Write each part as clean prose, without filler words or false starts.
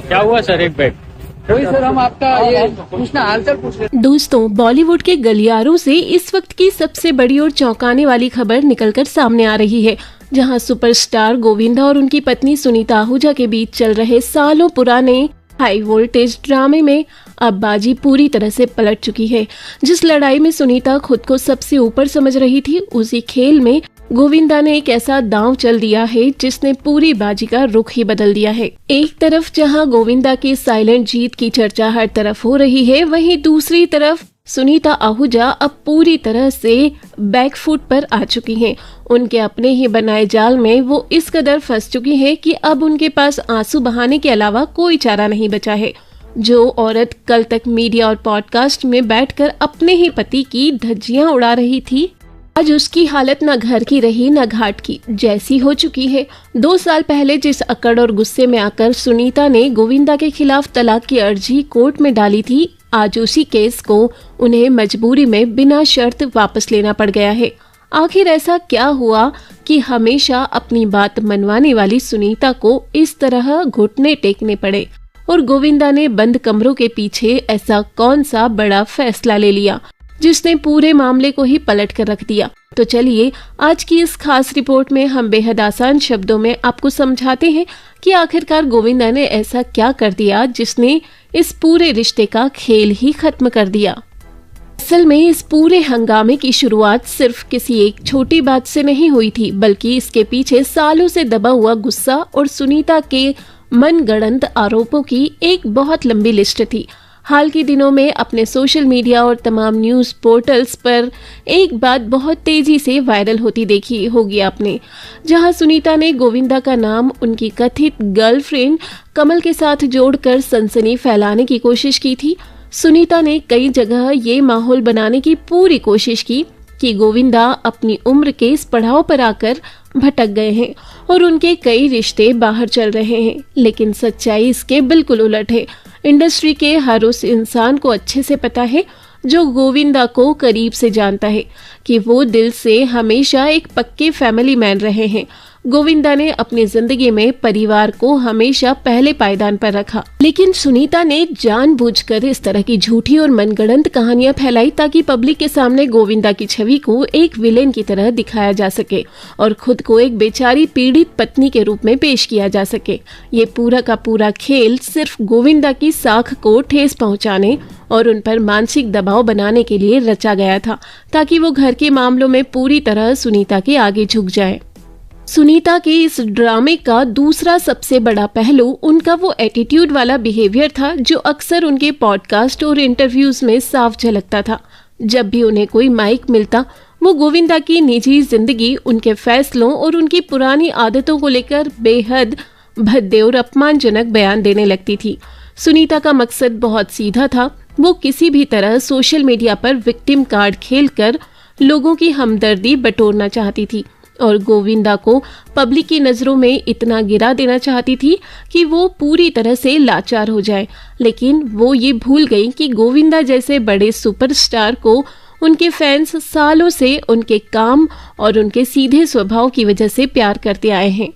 क्या हुआ सर? एक बैग वही सर, हम आपका ये पूछना हालचाल पूछ रहे। दोस्तों, बॉलीवुड के गलियारों से इस वक्त की सबसे बड़ी और चौंकाने वाली खबर निकलकर सामने आ रही है, जहां सुपरस्टार गोविंदा और उनकी पत्नी सुनीता आहूजा के बीच चल रहे सालों पुराने हाई वोल्टेज ड्रामे में अब बाजी पूरी तरह से पलट चुकी है। जिस लड़ाई में सुनीता खुद को सबसे ऊपर समझ रही थी, उसी खेल में गोविंदा ने एक ऐसा दांव चल दिया है जिसने पूरी बाजी का रुख ही बदल दिया है। एक तरफ जहां गोविंदा की साइलेंट जीत की चर्चा हर तरफ हो रही है, वहीं दूसरी तरफ सुनीता आहूजा अब पूरी तरह से बैकफुट पर आ चुकी हैं। उनके अपने ही बनाए जाल में वो इस कदर फंस चुकी हैं कि अब उनके पास आंसू बहाने के अलावा कोई चारा नहीं बचा है। जो औरत कल तक मीडिया और पॉडकास्ट में बैठकर अपने ही पति की धज्जियां उड़ा रही थी, आज उसकी हालत न घर की रही न घाट की जैसी हो चुकी है। 2 साल पहले जिस अकड़ और गुस्से में आकर सुनीता ने गोविंदा के खिलाफ तलाक की अर्जी कोर्ट में डाली थी, आज उसी केस को उन्हें मजबूरी में बिना शर्त वापस लेना पड़ गया है। आखिर ऐसा क्या हुआ कि हमेशा अपनी बात मनवाने वाली सुनीता को इस तरह घुटने टेकने पड़े, और गोविंदा ने बंद कमरों के पीछे ऐसा कौन सा बड़ा फैसला ले लिया जिसने पूरे मामले को ही पलट कर रख दिया? तो चलिए आज की इस खास रिपोर्ट में हम बेहद आसान शब्दों में आपको समझाते हैं कि आखिरकार गोविंदा ने ऐसा क्या कर दिया जिसने इस पूरे रिश्ते का खेल ही खत्म कर दिया। असल में इस पूरे हंगामे की शुरुआत सिर्फ किसी एक छोटी बात से नहीं हुई थी, बल्कि इसके पीछे सालों से दबा हुआ गुस्सा और सुनीता के मनगढ़ंत आरोपों की एक बहुत लंबी लिस्ट थी। हाल के दिनों में अपने सोशल मीडिया और तमाम न्यूज़ पोर्टल्स पर एक बात बहुत तेजी से वायरल होती देखी होगी आपने, जहां सुनीता ने गोविंदा का नाम उनकी कथित गर्लफ्रेंड कमल के साथ जोड़कर सनसनी फैलाने की कोशिश की थी। सुनीता ने कई जगह ये माहौल बनाने की पूरी कोशिश की कि गोविंदा अपनी उम्र के इस पड़ाव पर आकर भटक गए हैं और उनके कई रिश्ते बाहर चल रहे हैं, लेकिन सच्चाई इसके बिल्कुल उलट है। इंडस्ट्री के हर उस इंसान को अच्छे से पता है जो गोविंदा को करीब से जानता है कि वो दिल से हमेशा एक पक्के फैमिली मैन रहे हैं। गोविंदा ने अपनी जिंदगी में परिवार को हमेशा पहले पायदान पर रखा, लेकिन सुनीता ने जानबूझकर इस तरह की झूठी और मनगढ़ंत कहानियां फैलाई ताकि पब्लिक के सामने गोविंदा की छवि को एक विलेन की तरह दिखाया जा सके और खुद को एक बेचारी पीड़ित पत्नी के रूप में पेश किया जा सके। ये पूरा का पूरा खेल सिर्फ गोविंदा की साख को ठेस पहुंचाने और उन पर मानसिक दबाव बनाने के लिए रचा गया था, ताकि वो घर के मामलों में पूरी तरह सुनीता के आगे झुक जाए। सुनीता के इस ड्रामे का दूसरा सबसे बड़ा पहलू उनका वो एटीट्यूड वाला बिहेवियर था जो अक्सर उनके पॉडकास्ट और इंटरव्यूज में साफ झलकता था। जब भी उन्हें कोई माइक मिलता, वो गोविंदा की निजी जिंदगी, उनके फैसलों और उनकी पुरानी आदतों को लेकर बेहद भद्दे और अपमानजनक बयान देने लगती थी। सुनीता का मकसद बहुत सीधा था, वो किसी भी तरह सोशल मीडिया पर विक्टिम कार्ड खेलकर लोगों की हमदर्दी बटोरना चाहती थी और गोविंदा को पब्लिक की नजरों में इतना गिरा देना चाहती थी कि वो पूरी तरह से लाचार हो जाए। लेकिन वो ये भूल गई कि गोविंदा जैसे बड़े सुपरस्टार को उनके फैंस सालों से उनके काम और उनके सीधे स्वभाव की वजह से प्यार करते आए हैं।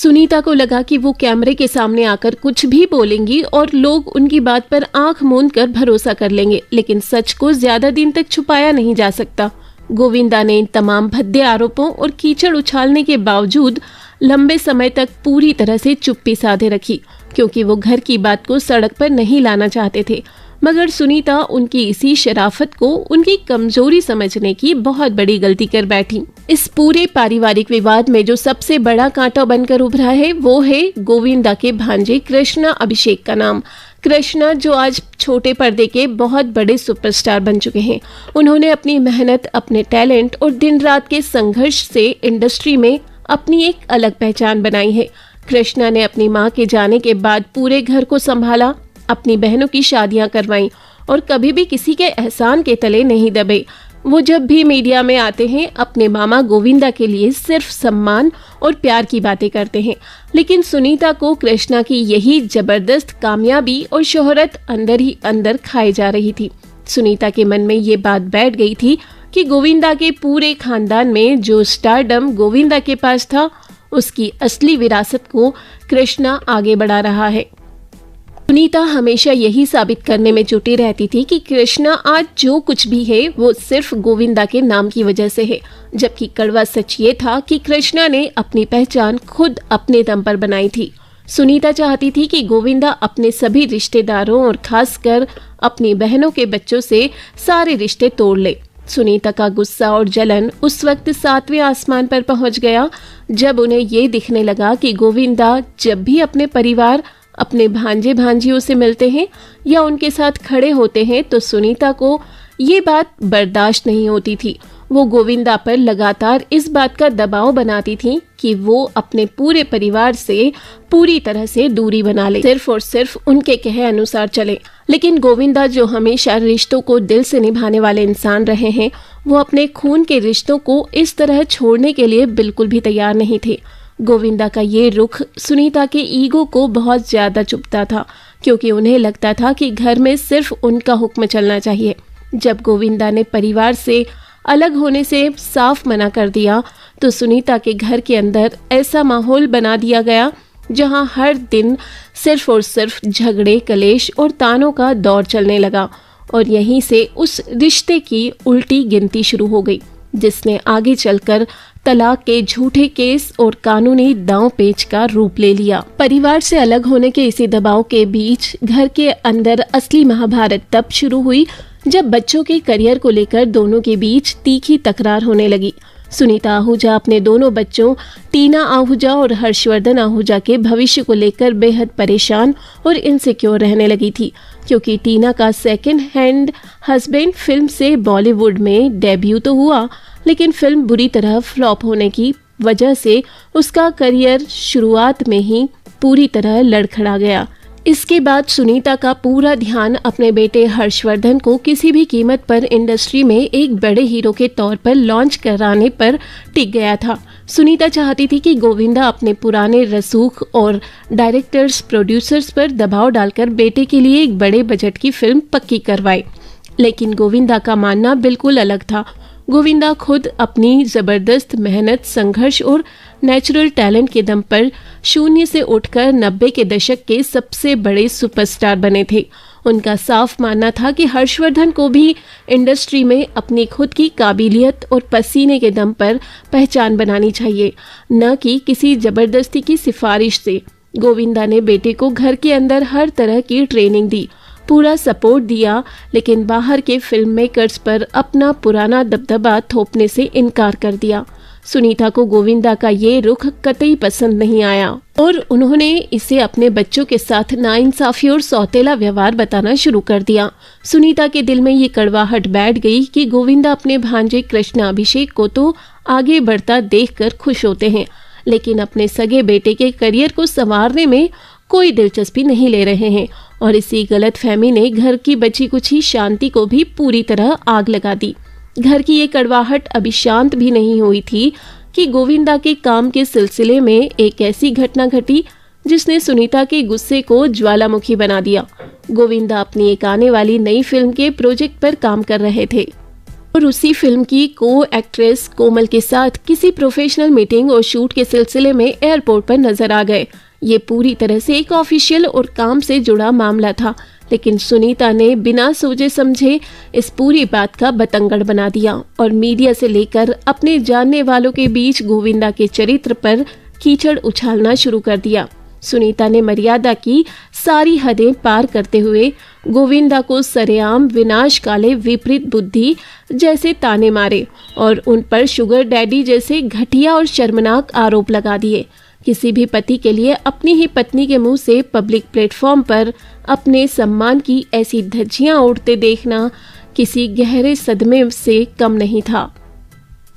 सुनीता को लगा कि वो कैमरे के सामने आकर कुछ भी बोलेंगी और लोग उनकी बात पर आंख मूंद कर भरोसा कर लेंगे, लेकिन सच को ज्यादा दिन तक छुपाया नहीं जा सकता। गोविंदा ने इन तमाम भद्दे आरोपों और कीचड़ उछालने के बावजूद लंबे समय तक पूरी तरह से चुप्पी साधे रखी, क्योंकि वो घर की बात को सड़क पर नहीं लाना चाहते थे। मगर सुनीता उनकी इसी शराफत को उनकी कमजोरी समझने की बहुत बड़ी गलती कर बैठी। इस पूरे पारिवारिक विवाद में जो सबसे बड़ा कांटा बनकर उभरा है वो है गोविंदा के भांजे कृष्णा अभिषेक का नाम। कृष्णा जो आज छोटे पर्दे के बहुत बड़े सुपरस्टार बन चुके हैं। उन्होंने अपनी मेहनत, अपने टैलेंट और दिन रात के संघर्ष से इंडस्ट्री में अपनी एक अलग पहचान बनाई है। कृष्णा ने अपनी मां के जाने के बाद पूरे घर को संभाला, अपनी बहनों की शादियां करवाईं और कभी भी किसी के एहसान के तले नहीं दबे। वो जब भी मीडिया में आते हैं अपने मामा गोविंदा के लिए सिर्फ सम्मान और प्यार की बातें करते हैं। लेकिन सुनीता को कृष्णा की यही जबरदस्त कामयाबी और शोहरत अंदर ही अंदर खाई जा रही थी। सुनीता के मन में ये बात बैठ गई थी कि गोविंदा के पूरे खानदान में जो स्टारडम गोविंदा के पास था, उसकी असली विरासत को कृष्णा आगे बढ़ा रहा है। सुनीता हमेशा यही साबित करने में जुटी रहती थी कि कृष्णा आज जो कुछ भी है वो सिर्फ गोविंदा के नाम की वजह से है, जबकि कड़वा सच ये था कि कृष्णा ने अपनी पहचान खुद अपने दम पर बनाई थी। सुनीता चाहती थी कि गोविंदा अपने सभी रिश्तेदारों और खासकर अपनी बहनों के बच्चों से सारे रिश्ते तोड़ ले। सुनीता का गुस्सा और जलन उस वक्त 7वें आसमान पर पहुंच गया जब उन्हें ये दिखने लगा कि गोविंदा जब भी अपने परिवार, अपने भांजे भांजियों से मिलते हैं या उनके साथ खड़े होते हैं तो सुनीता को ये बात बर्दाश्त नहीं होती थी। वो गोविंदा पर लगातार इस बात का दबाव बनाती थी कि वो अपने पूरे परिवार से पूरी तरह से दूरी बना ले, सिर्फ और सिर्फ उनके कहे अनुसार चले। लेकिन गोविंदा, जो हमेशा रिश्तों को दिल से निभाने वाले इंसान रहे हैं, वो अपने खून के रिश्तों को इस तरह छोड़ने के लिए बिल्कुल भी तैयार नहीं थे। गोविंदा का ये रुख सुनीता के ईगो को बहुत ज्यादा चुभता था, क्योंकि उन्हें लगता था कि घर में सिर्फ उनका हुक्म चलना चाहिए। जब गोविंदा ने परिवार से अलग होने से साफ मना कर दिया तो सुनीता के घर के अंदर ऐसा माहौल बना दिया गया जहां हर दिन सिर्फ और सिर्फ झगड़े, कलेश और तानों का दौर चलने लगा और यहीं से उस रिश्ते की उल्टी गिनती शुरू हो गई, जिसने आगे चलकर तलाक के झूठे केस और कानूनी दांव पेच का रूप ले लिया। परिवार से अलग होने के इसी दबाव के बीच घर के अंदर असली महाभारत तब शुरू हुई जब बच्चों के करियर को लेकर दोनों के बीच तीखी तकरार होने लगी। सुनीता आहूजा अपने दोनों बच्चों टीना आहूजा और हर्षवर्धन आहूजा के भविष्य को लेकर बेहद परेशान और इनसिक्योर रहने लगी थी, क्योंकि टीना का सेकंड हैंड हस्बैंड फिल्म से बॉलीवुड में डेब्यू तो हुआ, लेकिन फिल्म बुरी तरह फ्लॉप होने की वजह से उसका करियर शुरुआत में ही पूरी तरह लड़खड़ा गया। इसके बाद सुनीता का पूरा ध्यान अपने बेटे हर्षवर्धन को किसी भी कीमत पर इंडस्ट्री में एक बड़े हीरो के तौर पर लॉन्च कराने पर टिक गया था। सुनीता चाहती थी कि गोविंदा अपने पुराने रसूख और डायरेक्टर्स, प्रोड्यूसर्स पर दबाव डालकर बेटे के लिए एक बड़े बजट की फिल्म पक्की करवाए, लेकिन गोविंदा का मानना बिल्कुल अलग था। गोविंदा खुद अपनी जबरदस्त मेहनत, संघर्ष और नेचुरल टैलेंट के दम पर शून्य से उठकर 90 के दशक के सबसे बड़े सुपरस्टार बने थे। उनका साफ मानना था कि हर्षवर्धन को भी इंडस्ट्री में अपनी खुद की काबिलियत और पसीने के दम पर पहचान बनानी चाहिए, न कि किसी जबरदस्ती की सिफारिश से। गोविंदा ने बेटे को घर के अंदर हर तरह की ट्रेनिंग दी, पूरा सपोर्ट दिया, लेकिन बाहर के फिल्म मेकर्स पर अपना पुराना दबदबा थोपने से इनकार कर दिया। सुनीता को गोविंदा का ये रुख कतई पसंद नहीं आया और उन्होंने इसे अपने बच्चों के साथ नाइंसाफी और सौतेला व्यवहार बताना शुरू कर दिया। सुनीता के दिल में ये कड़वाहट बैठ गई कि गोविंदा अपने भांजे कृष्णा अभिषेक को तो आगे बढ़ता देखकर खुश होते हैं, लेकिन अपने सगे बेटे के करियर को संवारने में कोई दिलचस्पी नहीं ले रहे हैं, और इसी गलतफहमी ने घर की बची कुछ शांति को भी पूरी तरह आग लगा दी। घर की ये कड़वाहट अभी शांत भी नहीं हुई थी कि गोविंदा के काम के सिलसिले में एक ऐसी घटना घटी जिसने सुनीता के गुस्से को ज्वालामुखी बना दिया। गोविंदा अपनी एक आने वाली नई फिल्म के प्रोजेक्ट पर काम कर रहे थे और उसी फिल्म की को एक्ट्रेस कोमल के साथ किसी प्रोफेशनल मीटिंग और शूट के सिलसिले में एयरपोर्ट पर नजर आ गए। ये पूरी तरह से एक ऑफिशियल और काम से जुड़ा मामला था, लेकिन सुनीता ने बिना सोचे समझे इस पूरी बात का बतंगड़ बना दिया और मीडिया से लेकर अपने जानने वालों के बीच गोविंदा के चरित्र पर कीचड़ उछालना शुरू कर दिया। सुनीता ने मर्यादा की सारी हदें पार करते हुए गोविंदा को सरेआम विनाशकाले, विपरीत बुद्धि जैसे ताने मारे और उन पर शुगर डैडी जैसे घटिया और शर्मनाक आरोप लगा दिए। किसी भी पति के लिए अपनी ही पत्नी के मुंह से पब्लिक प्लेटफॉर्म पर अपने सम्मान की ऐसी धज्जियां उड़ते देखना किसी गहरे सदमे से कम नहीं था।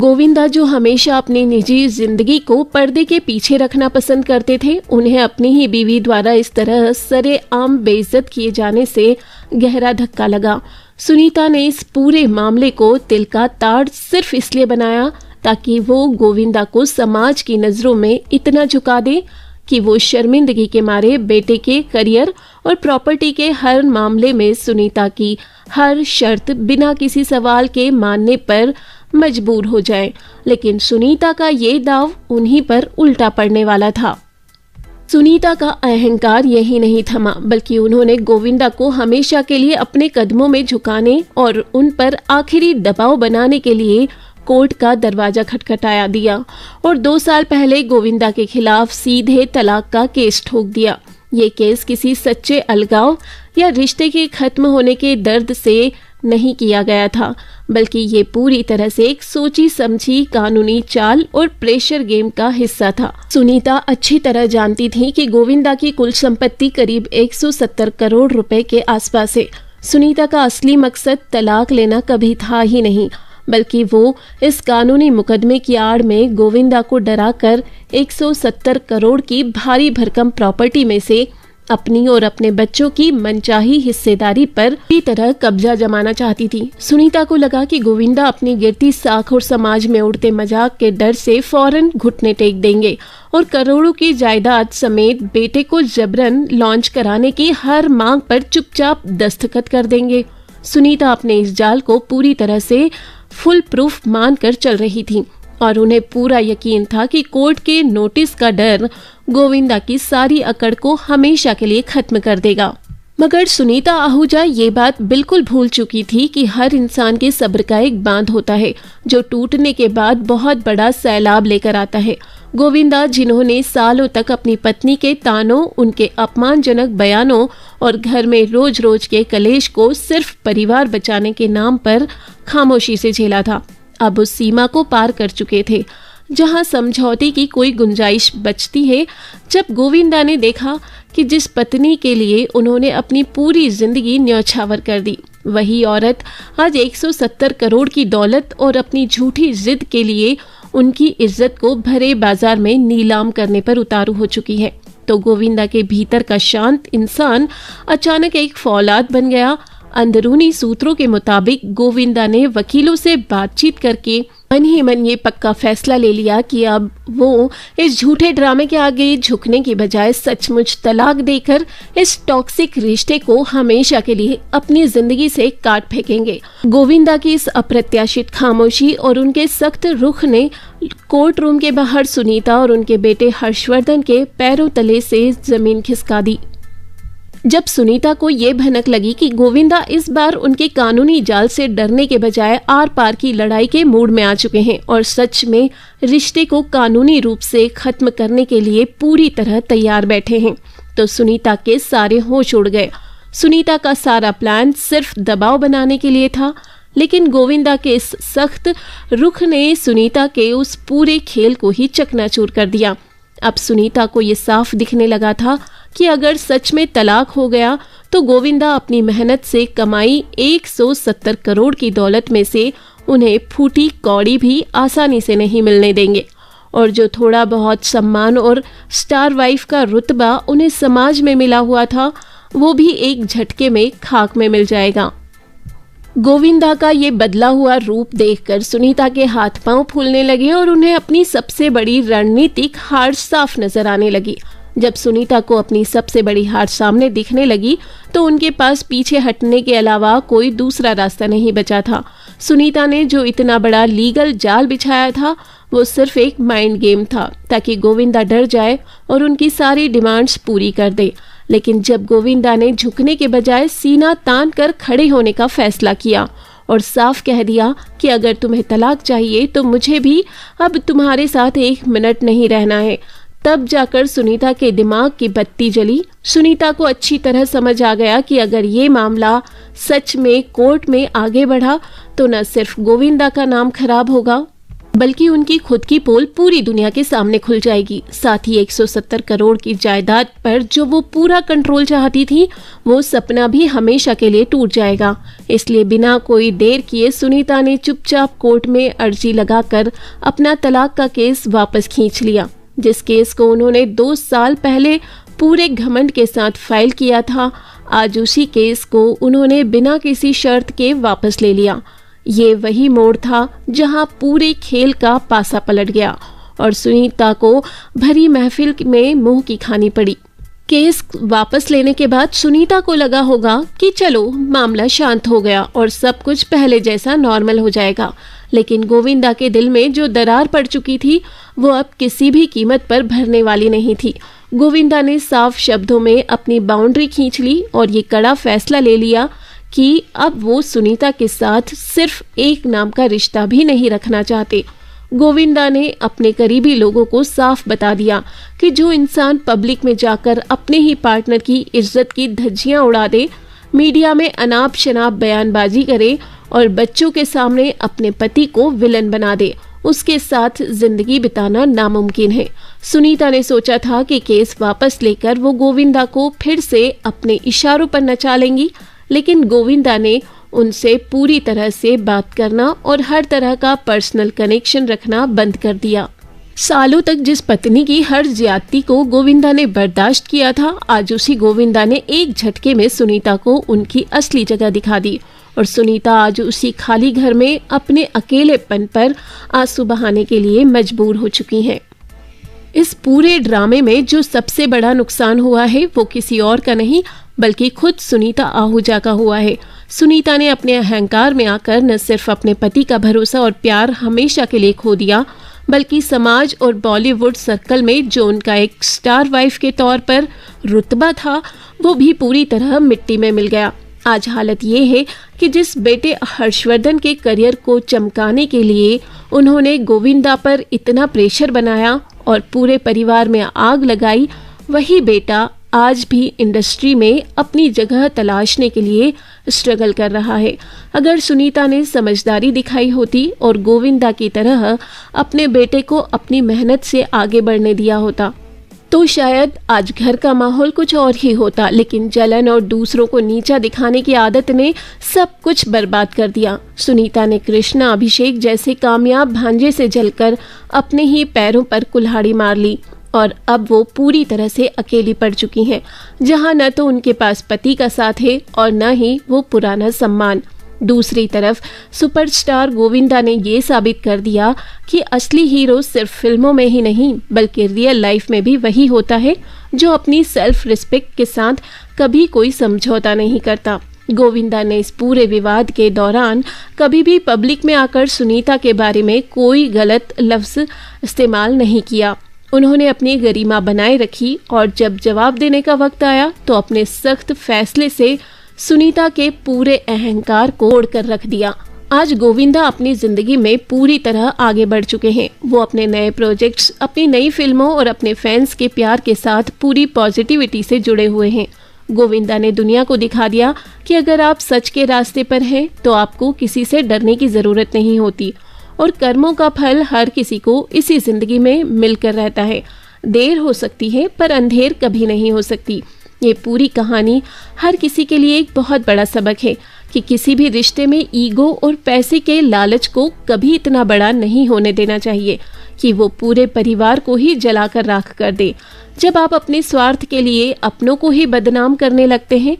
गोविंदा, जो हमेशा अपनी निजी जिंदगी को पर्दे के पीछे रखना पसंद करते थे, उन्हें अपनी ही बीवी द्वारा इस तरह सरेआम बेइज्जत किए जाने से गहरा धक्का लगा। सुनीता ने इस पूरे मामले को तिल का ताड़ सिर्फ इसलिए बनाया ताकि वो गोविंदा को समाज की नजरों में इतना झुका दे कि वो शर्मिंदगी के मारे बेटे के करियर और प्रॉपर्टी के हर मामले में सुनीता की हर शर्त बिना किसी सवाल के मानने पर मजबूर हो जाए। लेकिन सुनीता का ये दाव उन्हीं पर उल्टा पड़ने वाला था। सुनीता का अहंकार यही नहीं थमा, बल्कि उन्होंने गोविंदा को हमेशा के लिए अपने कदमों में झुकाने और उन पर आखिरी दबाव बनाने के लिए कोर्ट का दरवाजा खटखटाया दिया और 2 साल पहले गोविंदा के खिलाफ सीधे तलाक का केस ठोक दिया। ये केस किसी सच्चे अलगाव या रिश्ते के खत्म होने के दर्द से नहीं किया गया था, बल्कि ये पूरी तरह से एक सोची समझी कानूनी चाल और प्रेशर गेम का हिस्सा था। सुनीता अच्छी तरह जानती थी कि गोविंदा की कुल संपत्ति करीब 170 करोड़ रुपए के आसपास है। सुनीता का असली मकसद तलाक लेना कभी था ही नहीं, बल्कि वो इस कानूनी मुकदमे की आड़ में गोविंदा को डराकर 170 करोड़ की भारी भरकम प्रॉपर्टी में से अपनी और अपने बच्चों की मनचाही हिस्सेदारी पर पूरी तरह कब्जा जमाना चाहती थी। सुनीता को लगा कि गोविंदा अपनी गिरती साख और समाज में उड़ते मजाक के डर से फौरन घुटने टेक देंगे और करोड़ों की जायदाद समेत बेटे को जबरन लॉन्च कराने की हर मांग पर चुपचाप दस्तखत कर देंगे। सुनीता अपने इस जाल को पूरी तरह से फुल प्रूफ मानकर चल रही थी और उन्हें पूरा यकीन था कि कोर्ट के नोटिस का डर गोविंदा की सारी अकड़ को हमेशा के लिए खत्म कर देगा। मगर सुनीता आहूजा ये बात बिल्कुल भूल चुकी थी कि हर इंसान के सब्र का एक बांध होता है जो टूटने के बाद बहुत बड़ा सैलाब लेकर आता है। गोविंदा, जिन्होंने सालों तक अपनी पत्नी के तानों, उनके अपमानजनक बयानों और घर में रोज रोज के कलेश को सिर्फ परिवार बचाने के नाम पर खामोशी से झेला था, अब उस सीमा को पार कर चुके थे जहां समझौते की कोई गुंजाइश बचती है। जब गोविंदा ने देखा कि जिस पत्नी के लिए उन्होंने अपनी पूरी जिंदगी न्यौछावर कर दी, वही औरत आज 170 करोड़ की दौलत और अपनी झूठी जिद के लिए उनकी इज्जत को भरे बाजार में नीलाम करने पर उतारू हो चुकी है, तो गोविंदा के भीतर का शांत इंसान अचानक एक फौलाद बन गया। अंदरूनी सूत्रों के मुताबिक गोविंदा ने वकीलों से बातचीत करके मन ही मन ये पक्का फैसला ले लिया कि अब वो इस झूठे ड्रामे के आगे झुकने की बजाय सचमुच तलाक देकर इस टॉक्सिक रिश्ते को हमेशा के लिए अपनी जिंदगी से काट फेंकेंगे। गोविंदा की इस अप्रत्याशित खामोशी और उनके सख्त रुख ने कोर्ट रूम के बाहर सुनीता और उनके बेटे हर्षवर्धन के पैरों तले से जमीन खिसका दी। जब सुनीता को ये भनक लगी कि गोविंदा इस बार उनके कानूनी जाल से डरने के बजाय आर पार की लड़ाई के मूड में आ चुके हैं और सच में रिश्ते को कानूनी रूप से खत्म करने के लिए पूरी तरह तैयार बैठे हैं, तो सुनीता के सारे होश उड़ गए। सुनीता का सारा प्लान सिर्फ दबाव बनाने के लिए था, लेकिन गोविंदा के इस सख्त रुख ने सुनीता के उस पूरे खेल को ही चकनाचूर कर दिया। अब सुनीता को ये साफ दिखने लगा था कि अगर सच में तलाक हो गया तो गोविंदा अपनी मेहनत से कमाई 170 करोड़ की दौलत में से उन्हें फूटी कौड़ी भी आसानी से नहीं मिलने देंगे और जो थोड़ा बहुत सम्मान और स्टार वाइफ का रुतबा उन्हें समाज में मिला हुआ था वो भी एक झटके में खाक में मिल जाएगा। गोविंदा का ये बदला हुआ रूप देखकर सुनीता के हाथ पांव फूलने लगे और उन्हें अपनी सबसे बड़ी रणनीतिक हार साफ नजर आने लगी। जब सुनीता को अपनी सबसे बड़ी हार सामने दिखने लगी तो उनके पास पीछे हटने के अलावा कोई दूसरा रास्ता नहीं बचा था। सुनीता ने जो इतना बड़ा लीगल जाल बिछाया था वो सिर्फ एक माइंड गेम था ताकि गोविंदा डर जाए और उनकी सारी डिमांड्स पूरी कर दे। लेकिन जब गोविंदा ने झुकने के बजाय सीना तान कर खड़े होने का फैसला किया और साफ कह दिया कि अगर तुम्हें तलाक चाहिए तो मुझे भी अब तुम्हारे साथ 1 मिनट नहीं रहना है, तब जाकर सुनीता के दिमाग की बत्ती जली। सुनीता को अच्छी तरह समझ आ गया कि अगर ये मामला सच में कोर्ट में आगे बढ़ा तो न सिर्फ गोविंदा का नाम खराब होगा बल्कि उनकी खुद की पोल पूरी दुनिया के सामने खुल जाएगी। साथ ही 170 करोड़ की जायदाद पर जो वो पूरा कंट्रोल चाहती थी वो सपना भी हमेशा के लिए टूट जाएगा। इसलिए बिना कोई देर किए सुनीता ने चुपचाप कोर्ट में अर्जी लगाकर अपना तलाक का केस वापस खींच लिया। जिस केस को उन्होंने 2 साल पहले पूरे घमंड के साथ फाइल किया था, आज उसी केस को उन्होंने बिना किसी शर्त के वापस ले लिया। ये वही मोड़ था जहां पूरे खेल का पासा पलट गया और सुनीता को भरी महफिल में मुंह की खानी पड़ी। केस वापस लेने के बाद सुनीता को लगा होगा कि चलो मामला शांत हो गया और सब कुछ पहले जैसा नॉर्मल हो जाएगा, लेकिन गोविंदा के दिल में जो दरार पड़ चुकी थी वो अब किसी भी कीमत पर भरने वाली नहीं थी। गोविंदा ने साफ शब्दों में अपनी बाउंड्री खींच ली और ये कड़ा फैसला ले लिया कि अब वो सुनीता के साथ सिर्फ एक नाम का रिश्ता भी नहीं रखना चाहते। गोविंदा ने अपने करीबी लोगों को साफ बता दिया कि जो इंसान पब्लिक में जाकर अपने ही पार्टनर की इज्जत की धज्जियां उड़ा दे, मीडिया में अनाप शनाप बयानबाजी करे और बच्चों के सामने अपने पति को विलन बना दे, उसके साथ जिंदगी बिताना नामुमकिन है। सुनीता ने सोचा था कि केस वापस लेकर वो गोविंदा को फिर से अपने इशारों पर नचा लेंगी, लेकिन गोविंदा ने उनसे पूरी तरह से बात करना और हर तरह का पर्सनल कनेक्शन रखना बंद कर दिया। सालों तक जिस पत्नी की हर ज्यादती को गोविंदा ने बर्दाश्त किया था, आज उसी गोविंदा ने एक झटके में सुनीता को उनकी असली जगह दिखा दी और सुनीता आज उसी खाली घर में अपने अकेलेपन पर आंसू बहाने के लिए मजबूर हो चुकी हैं। इस पूरे ड्रामे में जो सबसे बड़ा नुकसान हुआ है वो किसी और का नहीं बल्कि खुद सुनीता आहूजा का हुआ है। सुनीता ने अपने अहंकार में आकर न सिर्फ अपने पति का भरोसा और प्यार हमेशा के लिए खो दिया, बल्कि समाज और बॉलीवुड सर्कल में जो उनका एक स्टार वाइफ के तौर पर रुतबा था वो भी पूरी तरह मिट्टी में मिल गया। आज हालत ये है कि जिस बेटे हर्षवर्धन के करियर को चमकाने के लिए उन्होंने गोविंदा पर इतना प्रेशर बनाया और पूरे परिवार में आग लगाई, वही बेटा आज भी इंडस्ट्री में अपनी जगह तलाशने के लिए स्ट्रगल कर रहा है। अगर सुनीता ने समझदारी दिखाई होती और गोविंदा की तरह अपने बेटे को अपनी मेहनत से आगे बढ़ने दिया होता तो शायद आज घर का माहौल कुछ और ही होता, लेकिन जलन और दूसरों को नीचा दिखाने की आदत ने सब कुछ बर्बाद कर दिया। सुनीता ने कृष्णा अभिषेक जैसे कामयाब भांजे से जलकर अपने ही पैरों पर कुल्हाड़ी मार ली और अब वो पूरी तरह से अकेली पड़ चुकी हैं, जहां न तो उनके पास पति का साथ है और न ही वो पुराना सम्मान। दूसरी तरफ सुपरस्टार गोविंदा ने ये साबित कर दिया कि असली हीरो सिर्फ फिल्मों में ही नहीं बल्कि रियल लाइफ में भी वही होता है जो अपनी सेल्फ रिस्पेक्ट के साथ कभी कोई समझौता नहीं करता। गोविंदा ने इस पूरे विवाद के दौरान कभी भी पब्लिक में आकर सुनीता के बारे में कोई गलत लफ्ज इस्तेमाल नहीं किया। उन्होंने अपनी गरिमा बनाए रखी और जब जवाब देने का वक्त आया तो अपने सख्त फैसले से सुनीता के पूरे अहंकार को तोड़कर रख दिया। आज गोविंदा अपनी जिंदगी में पूरी तरह आगे बढ़ चुके हैं। वो अपने नए प्रोजेक्ट्स, अपनी नई फिल्मों और अपने फैंस के प्यार के साथ पूरी पॉजिटिविटी से जुड़े हुए हैं। गोविंदा ने दुनिया को दिखा दिया कि अगर आप सच के रास्ते पर हैं तो आपको किसी से डरने की जरूरत नहीं होती और कर्मों का फल हर किसी को इसी जिंदगी में मिलकर रहता है। देर हो सकती है पर अंधेर कभी नहीं हो सकती। ये पूरी कहानी हर किसी के लिए एक बहुत बड़ा सबक है कि किसी भी रिश्ते में ईगो और पैसे के लालच को कभी इतना बड़ा नहीं होने देना चाहिए कि वो पूरे परिवार को ही जलाकर राख कर दे। जब आप अपने स्वार्थ के लिए अपनों को ही बदनाम करने लगते हैं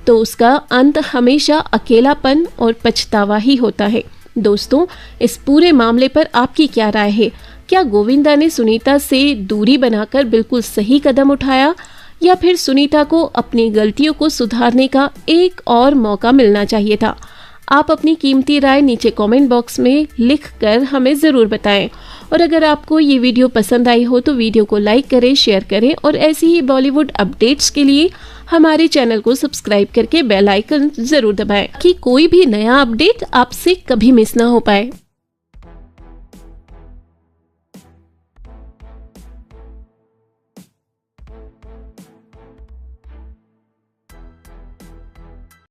तो उसका अंत हमेशा अकेलापन और पछतावा ही होता है। दोस्तों, इस पूरे मामले पर आपकी क्या राय है? क्या गोविंदा ने सुनीता से दूरी बनाकर बिल्कुल सही कदम उठाया या फिर सुनीता को अपनी गलतियों को सुधारने का एक और मौका मिलना चाहिए था? आप अपनी कीमती राय नीचे कमेंट बॉक्स में लिखकर हमें ज़रूर बताएं। और अगर आपको ये वीडियो पसंद आई हो तो वीडियो को लाइक करें, शेयर करें और ऐसी ही बॉलीवुड अपडेट्स के लिए हमारे चैनल को सब्सक्राइब करके बेल आइकन ज़रूर दबाएं कि कोई भी नया अपडेट आपसे कभी मिस ना हो पाए।